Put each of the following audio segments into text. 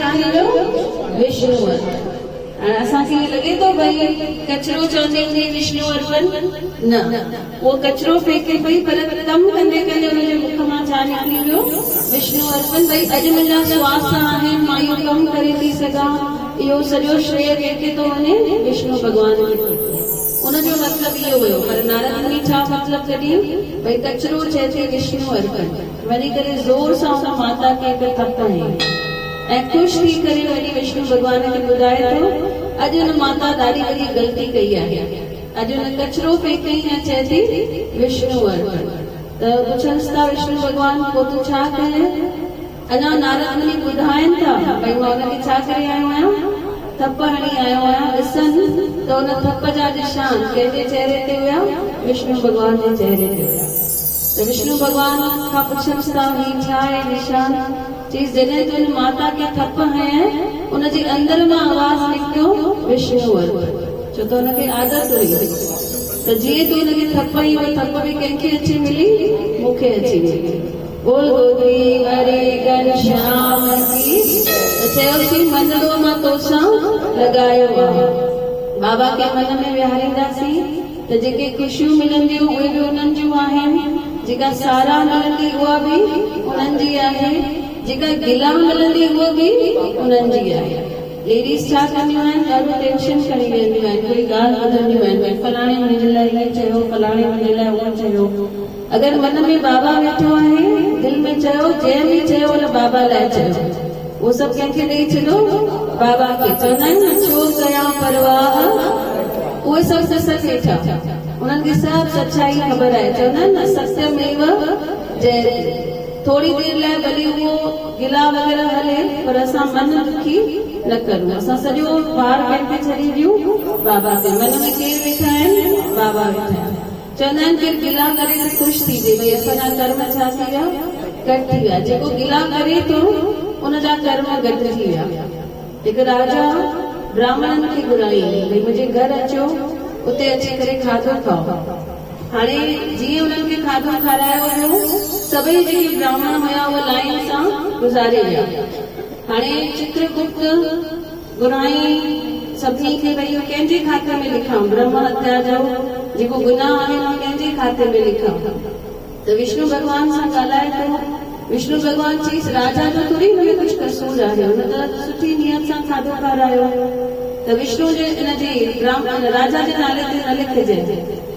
ठही वियो विष्णु अर्पण। असांखे लॻे थो भई कचरो चवंदी हूंदी विष्णु अर्पण, न, उहो कचरो फेंके पई पर कमु कंदे कंदे हुनजे मुख मां छा निकिरी वियो विष्णु अर्पण। भई अॼु मुंहिंजा स्वास आहिनि, मां इहो कमु करे थी सघां, इहो सॼो श्रेय कंहिंखे थो वञे विष्णु भॻवान खे। उनजो मतिलबु इहो हुयो। पर नारद मुनि छा मतिलबु कढी, भई कचरो चए थी विष्णु अर्पण, वञी करे ज़ोर सां हुन माता खे हिकु थप हई ऐं ख़ुशि थी करे वरी विष्णु भॻवान खे ॿुधाए थो अॼु हुन माता ॾाढी वॾी ग़लती कई आहे, अॼु हुन कचरो फेंकई ऐं चए थी विष्णु अर्पण। त पुछन्स था विष्णु भॻवान पोइ तूं छा कयो? अञा नारद मुनि ॿुधाइनि था भई मां हुनखे छा करे आयो आहियां, थप हणी आयो आहियां। ॾिसनि त हुन थप जा निशान कंहिंजे चेहरे ते हुया, विष्णु भॻवान जे चेहरे ते हुया। त विष्णु भॻवान खां पुछन्स था ही छा आहे निशान? चईस जॾहिं तूं हिन माता खे थप हयं उनजे अंदर मां आवाज़ निकितो विष्णु अर्पण। छो त हुनखे आदत हुई त जीअं तूं हुनखे थप हई उहा थप बि कंहिंखे अची मिली, मूंखे अची मिली। बोल गोदी हरे घनश्याम की। त चयोसीं मनड़ो मां तोसां लॻायो आहे। बाबा खे मन में विहारींदासीं त जेके ख़ुशियूं मिलंदियूं उहे बि उन्हनि जूं आहिनि, जेका साराह मिलंदी उहा बि उन्हनि जी आहे, जेका गिला मिलंदी उहो बि उन्हनि जी आहे। लेडीज़ छा कंदियूं आहिनि, ॾाढो टेंशन खणी वेंदियूं आहिनि, कोई ॻाल्हि ॿुधंदियूं आहिनि, भई फलाणे मुंहिंजे लाइ हीअं चयो, फलाणे मुंहिंजे लाइ उहो चयो। अगरि मन में बाबा वेठो आहे, दिलि में चयो, जंहिं बि चयो हुन बाबा लाइ चयो, उहो सभु कंहिंखे ॾेई छॾो, बाबा खे। चवंदा आहिनि न छो कयां परवाह, उहे सभु सस वेठा, उन्हनि खे सभु सच्चाई ख़बर आहे। चवंदा आहिनि न सत्यमेव जयते। थोड़ी देर लाइ भली उहो गिला वग़ैरह हले पर असां मन दुखी न करूं, असां सॼो भार कंहिंखे छॾी ॾियूं, बाबा खे। मन में केरु वेठा आहिनि, बाबा वेठा आहिनि। चवंदा आहिनि केरु गिला करे त ख़ुशि थी भई असांजा कर्म छा थी विया, घटि थी विया। जेको गिला करे थो उनजा कर्म घटि थी विया। हिकु राजा ब्राह्मणनि खे घुराई भई मुंहिंजे घर अचो, उते अची करे खाधो खाओ। हाणे जीअं उन्हनि खे खाधो खारायो वियो, सभई जेके ब्राह्मण हुया उहे लाइन सां गुज़ारे विया। हाणे चित्रगुप्त घुराई सभिनी खे भई इहो कंहिंजे खाते में लिखां, ब्रह्म हत्या जो जेको गुनाह आहे उहो कंहिंजे खाते में लिखां। त विष्णु भॻवान सां ॻाल्हाए थो। विष्णु भॻवान चईस राजा जो थोरी हुनखे कुझु कसूर आहे, हुन त सुठी नियत सां खाधो खारायो। त विष्णु जे इनजे राजा जे नाले ते न लिखजे,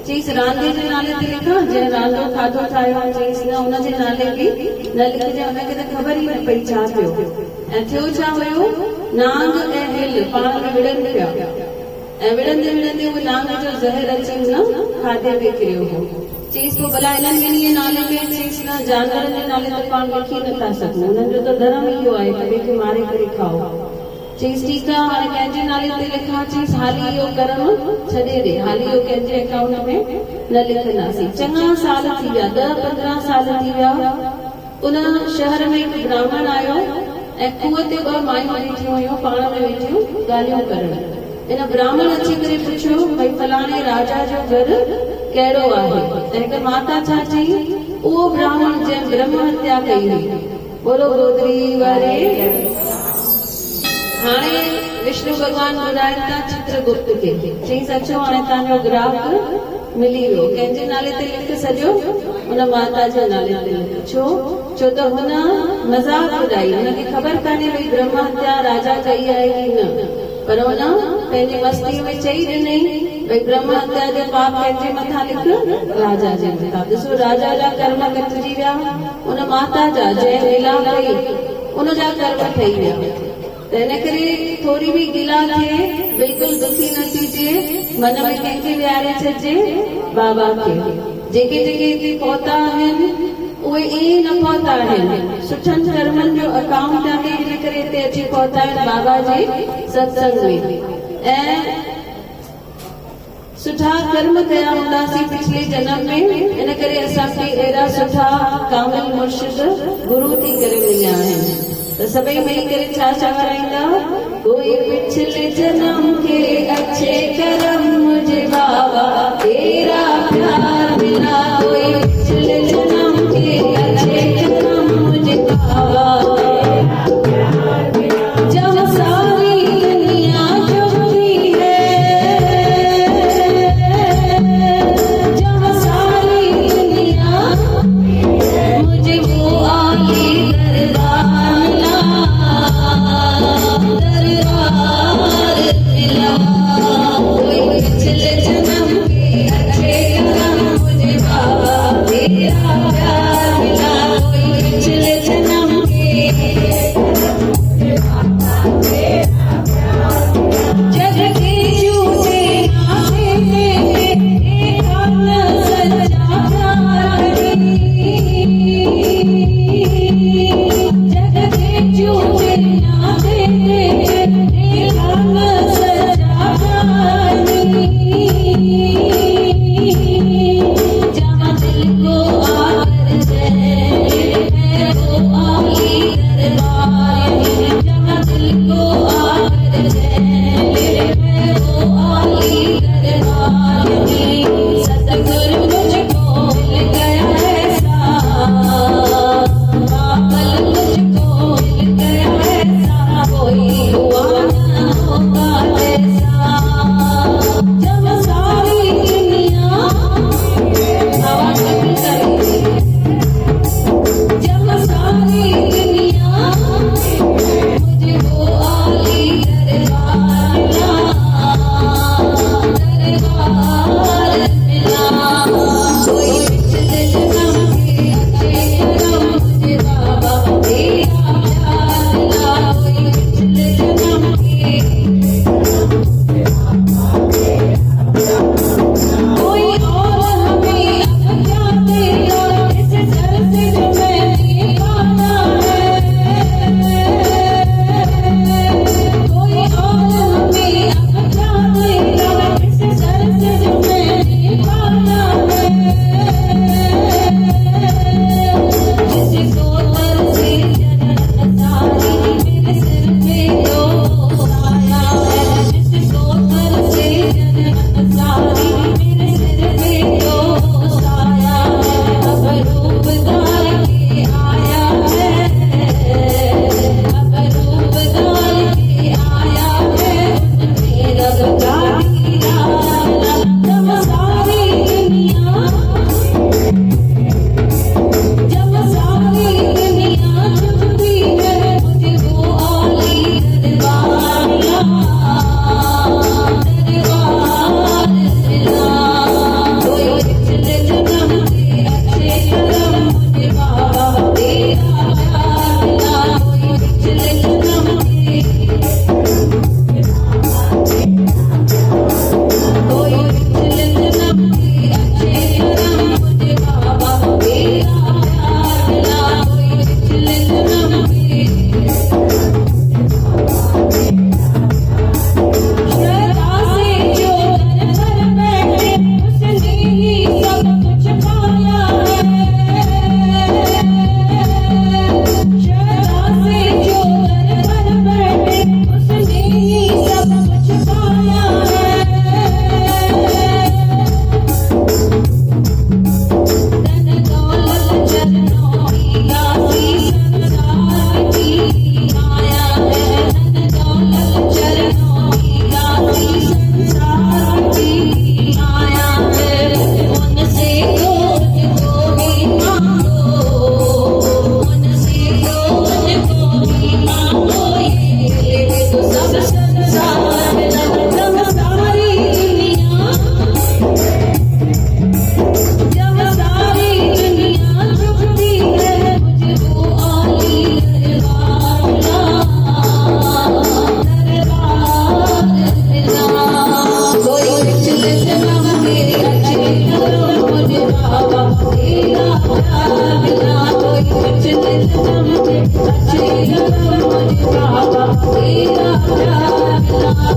चईस रांधे जे नाले ते लिखां, जंहिं रांधो खाधो ठाहियो, चईस न हुनजे नाले बि न लिखजे, हुनखे त ख़बर ई न पई छा थियो। ऐं थियो छा हुयो, नांग ऐं हिल पाण में विढ़नि पिया ऐं विढ़ंदे विढ़ंदे उहे नांग जो ज़हर अची हुन खाधे में किरियो हो। चईस पोइ भला हिननि ॿिन्ही जे नाले में, चईस न जानवरनि जे नाले ते पाण लिखी नथा सघूं, हुननि जो त धर्म इहो आहे त ॿिए खे मारे करे खाओ। चईस ठीकु आहे हाणे कंहिंजे नाले ते लिखां, चईस हाली इहो कर्म छॾे ॾे, हाली इहो कंहिंजे अकाउंट में न लिखंदासीं। चङा साल थी विया, 10-15 साल थी विया। उन शहर में हिकु ब्राह्मण आयो ऐं खूह ते 2 मायूं वेठियूं हुयूं, पाण में वेठियूं ॻाल्हियूं करण। इन ब्राह्मण अची करे पुछियो भई फलाणे राजा जो घर कहिड़ो आहे? त हिकु माता छा चई, उहो ब्राह्मण जंहिं ब्रह्म हत्या कई हुई। बोलो गोदरी वारे। हाणे विष्णु भॻवान ॿुधाइनि था चित्रगुप्त खे, चईस अचो हाणे तव्हांजो ग्राहक मिली वियो, कंहिंजे नाले ते लिख सॼो, हुन माता जे नाले ते लिख। छो त हुन मज़ाक ॿुधाई, हुनखे ख़बर कान्हे भई ब्रह्म हत्या राजा कई आहे की न, पर हुन पंहिंजी मस्तीअ में चई ॾिनई भई ब्रह्म हत्या जो पाप कंहिंजे मथां लिख, राजा जे मथां। ॾिसो राजा जा कर्म कटिजी विया, उन माता जा जंहिं लीला कई उनजा कर्म ठही विया। त हिन करे थोरी बि गिला थिए, बिल्कुलु दुखी न थीजे, मन में कंहिंखे विहारे छॾिजे, बाबा खे। जेके जेके हिते पहुता आहिनि उहे ईअं न पहुता आहिनि, सुठनि कर्मनि जो अकाउंट आहे, इन करे हिते अची पहुता आहिनि बाबा जे सत्संग में। ऐं सुठा कर्म कया हूंदासीं पिछले जन्म में, इन करे असांखे अहिड़ा सुठा कामिल मुर्शिद गुरु थी करे मिलिया आहिनि। त सभई मिली करे छा छा कराईंदा, कोई पिछले जन्म के अच्छे कर्म मुझे बाबा तेरा प्यार मिला, कोई पिछले जन्म के अच्छे कर्म मुझे बाबा तेरा प्यार मिला।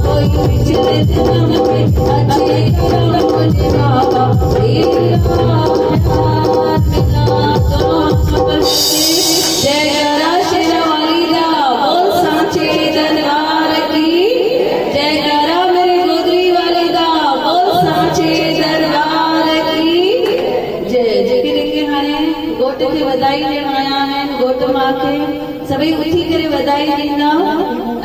कोई